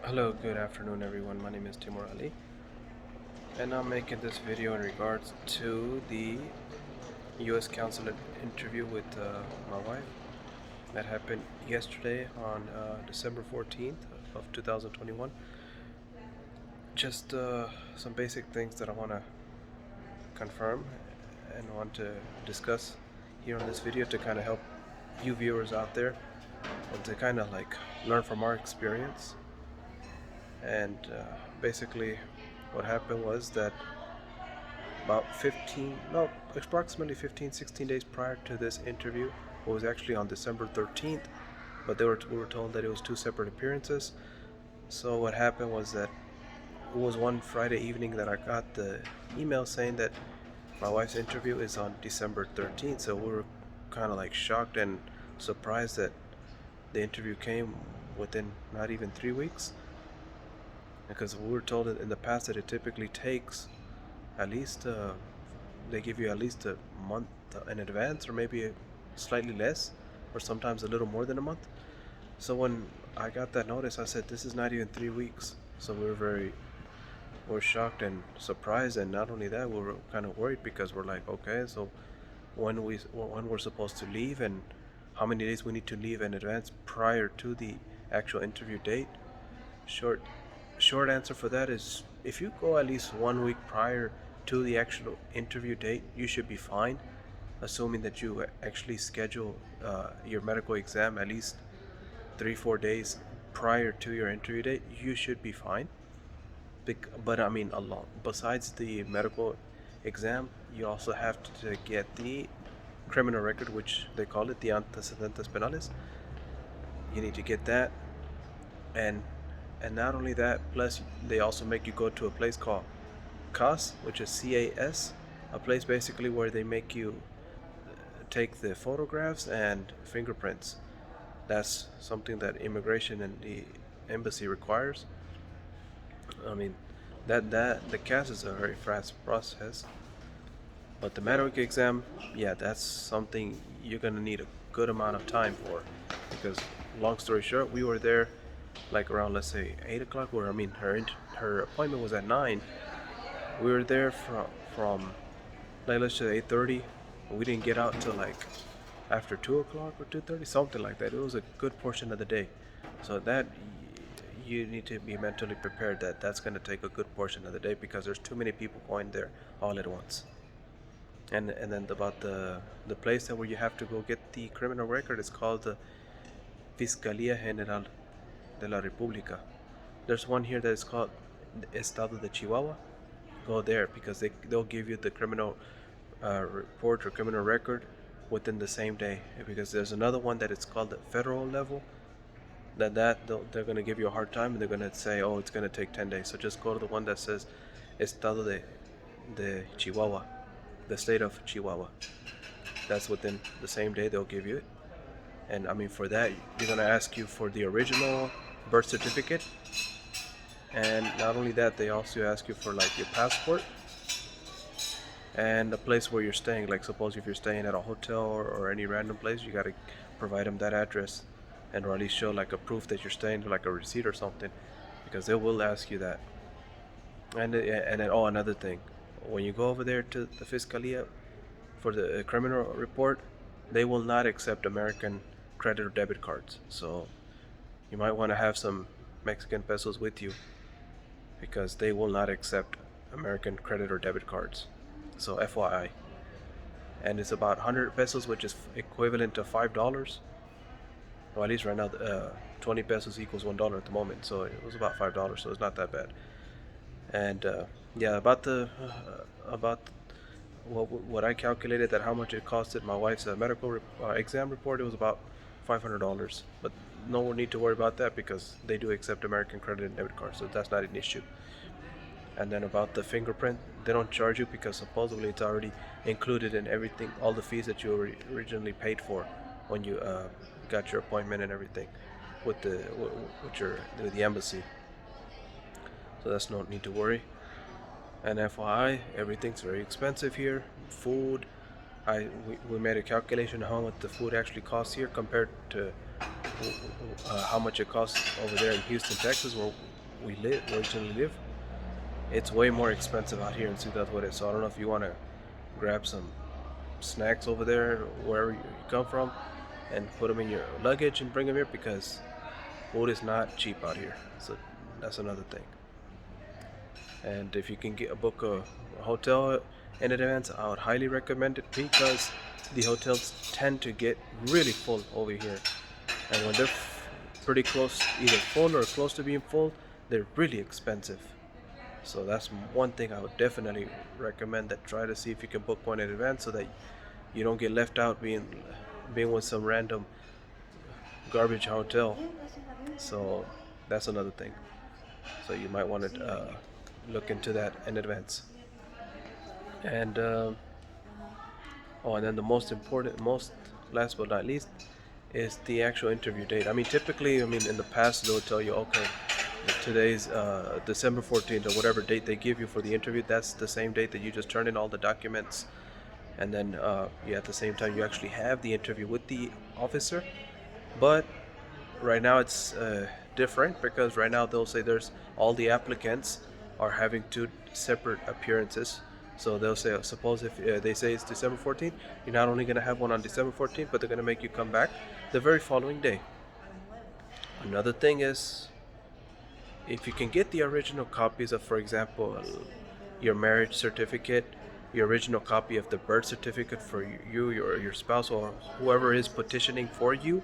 Hello, good afternoon everyone. My name is Timur Ali and I'm making this video in regards to the US consulate interview with my wife that happened yesterday on December 14th of 2021. Just some basic things that I want to confirm and want to discuss here on this video to kind of help you viewers out there and to kind of like learn from our experience. And basically what happened was that about approximately 16 days prior to this interview, it was actually on December 13th, but we were told that it was two separate appearances. So what happened was that it was one Friday evening that I got the email saying that my wife's interview is on December 13th. So we were kind of like shocked and surprised that the interview came within not even 3 weeks, because we were told in the past that it typically takes at least they give you at least a month in advance, or maybe slightly less, or sometimes a little more than a month. So when I got that notice, I said this is not even 3 weeks. So we're shocked and surprised, and not only that, we were kind of worried because we're like, okay, so when we're supposed to leave and how many days we need to leave in advance prior to the actual interview date. Short answer for that is if you go at least 1 week prior to the actual interview date, you should be fine, assuming that you actually schedule your medical exam at least 3-4 days prior to your interview date. You should be fine. But I mean, besides the medical exam, you also have to get the criminal record, which they call it the antecedentes penales. You need to get that, and not only that, plus they also make you go to a place called CAS, which is CAS, a place basically where they make you take the photographs and fingerprints. That's something that immigration and the embassy requires. I mean, that the CAS is a very fast process, but the medical exam, yeah, that's something you're gonna need a good amount of time for, because long story short, we were there like around, let's say, 8 o'clock, or I mean her appointment was at 9. We were there from like, let's say 8:30. We didn't get out till like after 2 o'clock or 2:30, something like that. It was a good portion of the day, so that you need to be mentally prepared that that's going to take a good portion of the day, because there's too many people going there all at once. And then about the place that where you have to go get the criminal record is called the Fiscalía General de la República. There's one here that is called Estado de Chihuahua. Go there because they'll give you the criminal report or criminal record within the same day. Because there's another one that it's called the federal level. They're gonna give you a hard time, and they're gonna say, oh, it's gonna take 10 days. So just go to the one that says Estado de Chihuahua, the state of Chihuahua. That's within the same day they'll give you it. And I mean, for that, they're gonna ask you for the original birth certificate, and not only that, they also ask you for like your passport and the place where you're staying. Like, suppose if you're staying at a hotel or any random place, you gotta provide them that address, and or at least show like a proof that you're staying, like a receipt or something, because they will ask you that. And then, oh, another thing, when you go over there to the Fiscalia for the criminal report, they will not accept American credit or debit cards. So you might want to have some Mexican pesos with you, because they will not accept American credit or debit cards. So FYI. And it's about 100 pesos, which is equivalent to $5. Well, at least right now, 20 pesos equals $1 at the moment. So it was about $5, so it's not that bad. And yeah, about what I calculated, that how much it costed my wife's medical exam report, it was about $500. But no need to worry about that, because they do accept American credit and debit cards, so that's not an issue. And then about the fingerprint, they don't charge you, because supposedly it's already included in everything, all the fees that you originally paid for when you got your appointment and everything with the embassy. So that's no need to worry. And FYI, everything's very expensive here. Food, we made a calculation of how much the food actually costs here compared to how much it costs over there in Houston, Texas, where we originally live. It's way more expensive out here in Ciudad Juarez. So I don't know if you want to grab some snacks over there, wherever you come from, and put them in your luggage and bring them here, because food is not cheap out here. So that's another thing. And if you can get a book a hotel in advance, I would highly recommend it, because the hotels tend to get really full over here, and when they're pretty close, either full or close to being full, they're really expensive. So that's one thing I would definitely recommend, that try to see if you can book one in advance, so that you don't get left out being with some random garbage hotel. So that's another thing. So you might want to look into that in advance. And and then the most important, last but not least, is the actual interview date. I mean, typically, in the past they'll tell you, okay, today's December 14th, or whatever date they give you for the interview. That's the same date that you just turn in all the documents, and then at the same time you actually have the interview with the officer. But right now it's different, because right now they'll say there's all the applicants are having two separate appearances. So they'll say, suppose if they say it's December 14th, you're not only going to have one on December 14th, but they're going to make you come back the very following day. Another thing is, if you can get the original copies of, for example, your marriage certificate, your original copy of the birth certificate for you, your spouse, or whoever is petitioning for you,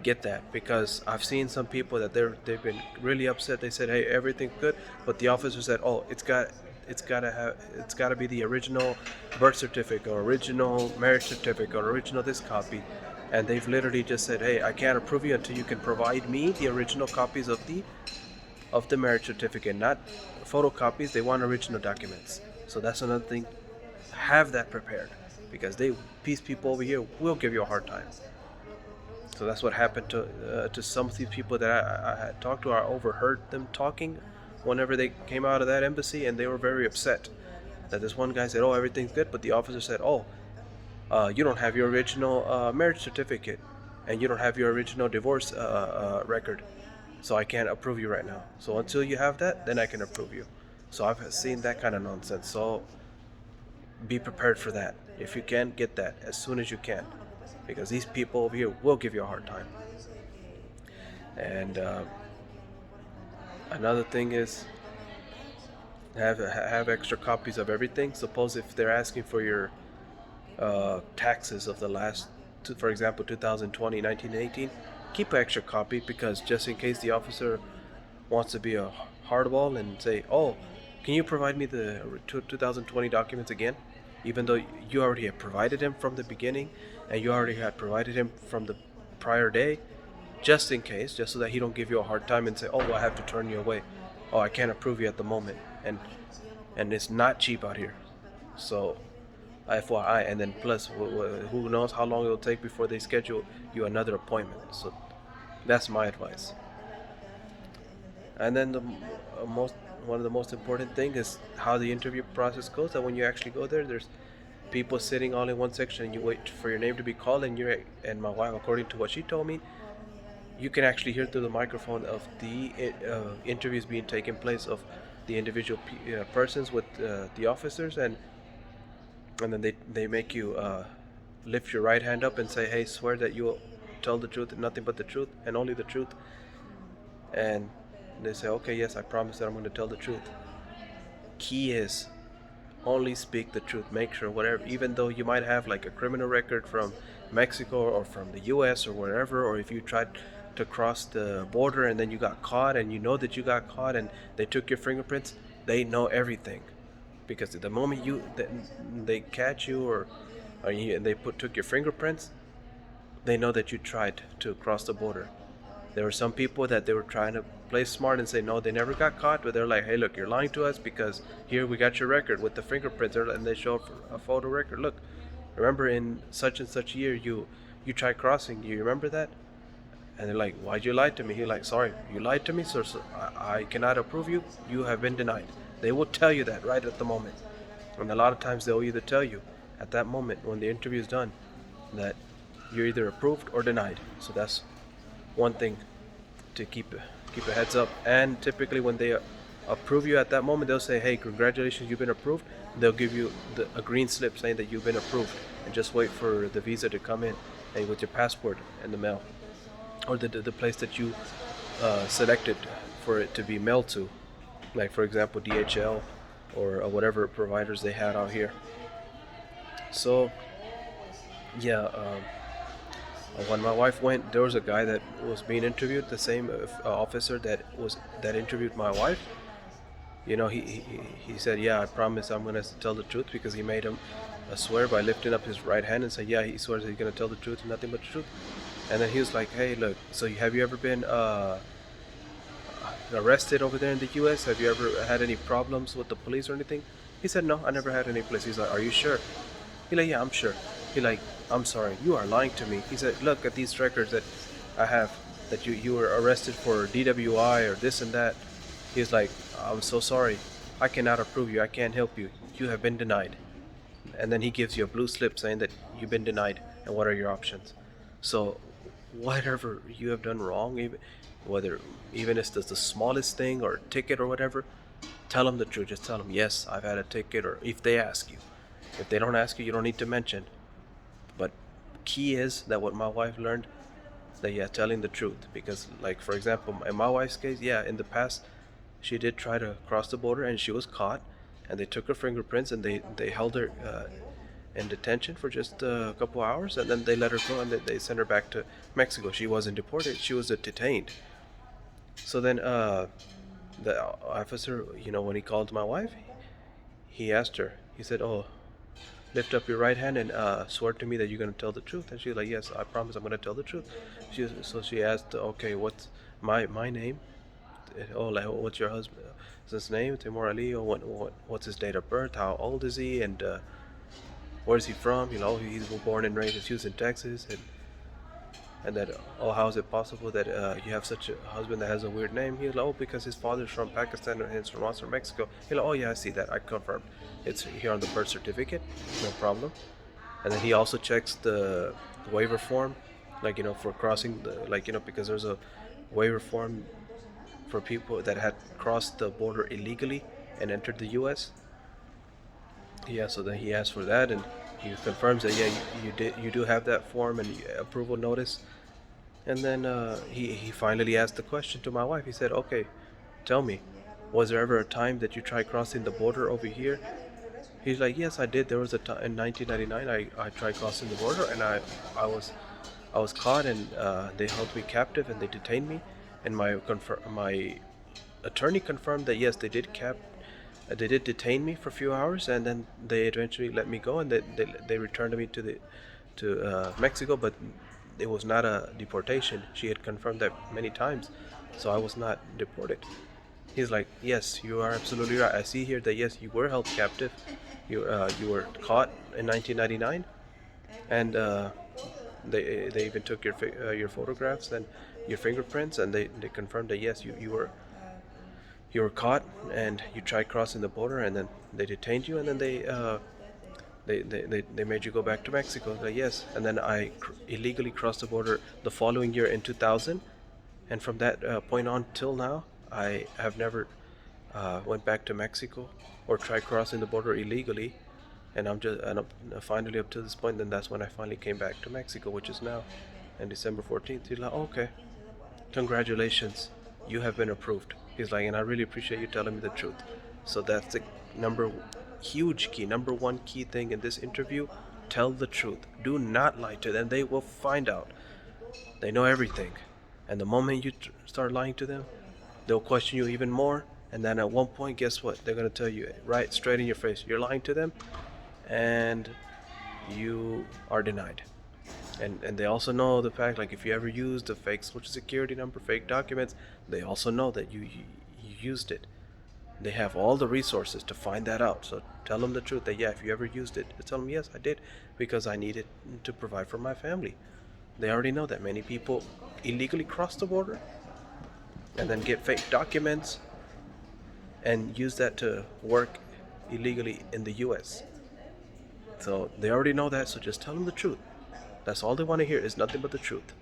get that. Because I've seen some people that they've been really upset. They said, hey, everything's good, but the officer said, oh, it's got to be the original birth certificate, or original marriage certificate, or original this copy. And they've literally just said, hey, I can't approve you until you can provide me the original copies of the marriage certificate, not photocopies. They want original documents. So that's another thing. Have that prepared, because these people over here will give you a hard time. So that's what happened to some of these people that I had talked to. I overheard them talking whenever they came out of that embassy, and they were very upset that this one guy said, oh, everything's good, but the officer said, oh, you don't have your original marriage certificate, and you don't have your original divorce record, so I can't approve you right now. So until you have that, then I can approve you. So I've seen that kind of nonsense. So be prepared for that. If you can, get that as soon as you can, because these people over here will give you a hard time. And another thing is, have extra copies of everything. Suppose if they're asking for your taxes of the last, for example, 2020, 1918, keep an extra copy, because just in case the officer wants to be a hardball and say, oh, can you provide me the 2020 documents again, even though you already had provided him from the beginning, and you already had provided him from the prior day, just in case, just so that he don't give you a hard time and say, oh, well, I have to turn you away, oh, I can't approve you at the moment. And it's not cheap out here. So FYI. And then plus, who knows how long it'll take before they schedule you another appointment. So that's my advice. And then one of the most important things is how the interview process goes. That when you actually go there, there's people sitting all in one section, and you wait for your name to be called, and my wife, according to what she told me, you can actually hear through the microphone of the interviews being taken place of the individual persons with the officers, and then they make you lift your right hand up and say, hey, swear that you will tell the truth and nothing but the truth and only the truth. And they say, okay, yes, I promise that I'm going to tell the truth. Key is, only speak the truth. Make sure whatever, even though you might have like a criminal record from Mexico or from the US or wherever, or if you tried to cross the border and then you got caught, and you know that you got caught and they took your fingerprints, they know everything. Because the moment they catch you, or they took your fingerprints, they know that you tried to cross the border. There were some people that they were trying to play smart and say no, they never got caught, but they're like, hey, look, you're lying to us, because here we got your record with the fingerprints, and they show a photo record. Look, remember in such and such year you tried crossing. You remember that? And they're like, why'd you lie to me? He's like, sorry, you lied to me, so I cannot approve you. You have been denied. They will tell you that right at the moment. And a lot of times they'll either tell you at that moment when the interview is done that you're either approved or denied. So that's one thing to keep a heads up. And typically when they approve you at that moment, they'll say, hey, congratulations, you've been approved. They'll give you a green slip saying that you've been approved, and just wait for the visa to come in and with your passport in the mail, or the place that you selected for it to be mailed to, like for example DHL or whatever providers they had out here. So yeah, when my wife went, there was a guy that was being interviewed, the same officer that interviewed my wife. You know, he said, yeah, I promise I'm gonna tell the truth, because he made him swear by lifting up his right hand and say, yeah, he swears that he's gonna tell the truth and nothing but the truth. And then he was like, hey, look, so have you ever been arrested over there in the U.S.? Have you ever had any problems with the police or anything? He said, no, I never had any police. He's like, are you sure? He like, yeah, I'm sure. He like, I'm sorry, you are lying to me. He said, look at these records that I have, that you were arrested for DWI or this and that. He's like, I'm so sorry, I cannot approve you, I can't help you, you have been denied. And then he gives you a blue slip saying that you've been denied and what are your options. So whatever you have done wrong, even if it's the smallest thing or ticket or whatever, tell them the truth. Just tell them, yes, I've had a ticket. Or if they ask you, if they don't ask you, you don't need to mention. But key is that what my wife learned, that yeah, telling the truth. Because like for example, in my wife's case, yeah, in the past she did try to cross the border and she was caught, and they took her fingerprints and they held her in detention for just a couple hours, and then they let her go and they sent her back to Mexico. She wasn't deported, she was detained. So then the officer, when he called my wife, he asked her, he said, oh, lift up your right hand and swear to me that you're going to tell the truth. And she was like, yes, I promise I'm going to tell the truth. So she asked, okay, what's my name? Oh, like, what's your husband's name? Timur Ali. Or what's his date of birth? How old is he? And where is he from? He's born and raised in Houston, Texas. And that, oh, how is it possible that you have such a husband that has a weird name? He's like, oh, because his father's from Pakistan and his mom's from Mexico. He's like, oh yeah, I see that, I confirmed. It's here on the birth certificate, no problem. And then he also checks the waiver form, like, for crossing because there's a waiver form for people that had crossed the border illegally and entered the U.S. Yeah, so then he asks for that, and he confirms that, yeah, you do have that form and approval notice. And then he finally asked the question to my wife. He said, okay, tell me, was there ever a time that you tried crossing the border over here? He's like, yes, I did. There was a time in 1999 I tried crossing the border, and I was caught, and they held me captive and they detained me, and my attorney confirmed that yes, they did detain me for a few hours, and then they eventually let me go, and they returned me to Mexico, but it was not a deportation. She had confirmed that many times, so I was not deported. He's like, yes, you are absolutely right. I see here that yes, you were held captive. You were caught in 1999, and they even took your photographs and your fingerprints, and they confirmed that yes, you were caught and you tried crossing the border, and then they detained you, and then they made you go back to Mexico. Like, yes, and then I illegally crossed the border the following year in 2000, and from that point on till now, I have never went back to Mexico or tried crossing the border illegally, and I'm finally up to this point. Then that's when I finally came back to Mexico, which is now, on December 14th. He's like, okay, congratulations, you have been approved. He's like, and I really appreciate you telling me the truth. So that's the number one key thing in this interview. Tell the truth. Do not lie to them. They will find out. They know everything. And the moment you start lying to them, they'll question you even more. And then at one point, guess what? They're going to tell you right straight in your face, you're lying to them, and you are denied. And they also know the fact, like, if you ever used a fake social security number, fake documents, they also know that you used it. They have all the resources to find that out. So tell them the truth, that yeah, if you ever used it, tell them, yes, I did, because I needed to provide for my family. They already know that many people illegally cross the border and then get fake documents and use that to work illegally in the US. So they already know that, so just tell them the truth. That's all they want to hear, is nothing but the truth.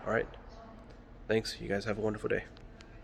Alright? Thanks. You guys have a wonderful day.